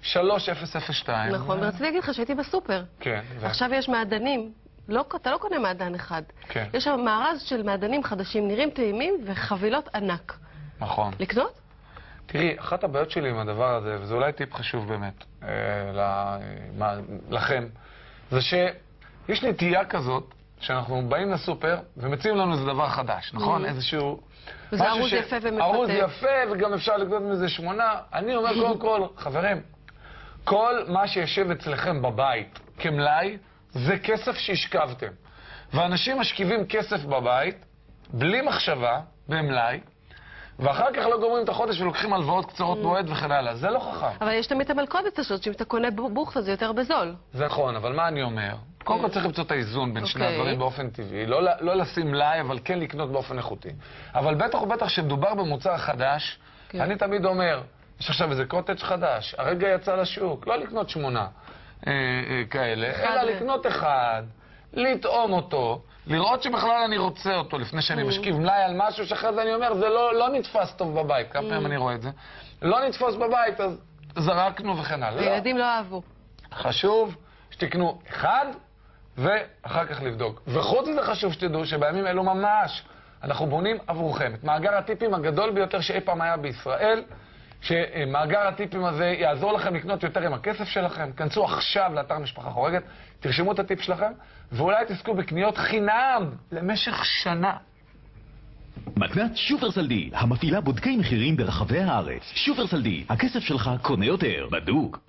3002. נכון, ורציתי להגיד לך שהייתי בסופר. כן. עכשיו יש מעדנים, אתה לא קונה מעדן אחד. כן. יש שם מארז של מעדנים חדשים, נראים טעימים וחבילות ענק. נכון. לקנות? תראי, אחת הבעיות שלי עם הדבר הזה, וזה אולי טיפ חשוב באמת לכם, זה שיש נטייה כזאת, שאנחנו באים לסופר ומציעים לנו איזה דבר חדש, נכון? איזשהו... וזה ארוז יפה ומפתה. ארוז יפה, וגם אפשר לקנות מזה 8. אני אומר קודם כל, חברים, כל מה שישב אצלכם בבית כמלאי, זה כסף שהשכבתם. ואנשים משכיבים כסף בבית, בלי מחשבה, במלאי, ואחר כך לא גומרים את החודש ולוקחים הלוואות קצרות מועד וכן הלאה. זה לא חכם. אבל יש תמיד המלכודת הזאת, שאם אתה קונה בוכטה זה יותר בזול. זה נכון, אבל מה אני אומר? קודם כל צריך למצוא את האיזון בין שני הדברים באופן טבעי. לא לשים מלאי, אבל כן לקנות באופן איכותי. אבל בטח ובטח שמדובר במוצר חדש, אני תמיד אומר, יש עכשיו איזה קוטג' חדש, הרגע יצא לשוק, לא לקנות 8 כאלה, אלא לקנות אחד, לטעום אותו, לראות שבכלל אני רוצה אותו לפני שאני משכיב מלאי על משהו שאחרי זה אני אומר, זה לא נתפס טוב בבית, כמה פעמים אני רואה את זה. לא נתפוס בבית, אז זרקנו וכן הלאה. הילדים לא אהבו. חשוב שתקנו אחד, ואחר כך לבדוק. וחוץ מזה חשוב שתדעו שבימים אלו ממש אנחנו בונים עבורכם את מאגר הטיפים הגדול ביותר שאי פעם היה בישראל, שמאגר הטיפים הזה יעזור לכם לקנות יותר עם הכסף שלכם. כנסו עכשיו לאתר משפחה חורגת, תרשמו את הטיפ שלכם, ואולי תזכו בקניות חינם למשך שנה. מתנת שופרסל די, המפעילה בודקי מחירים ברחבי הארץ. שופרסל די, הכסף שלך קונה יותר, בדוק.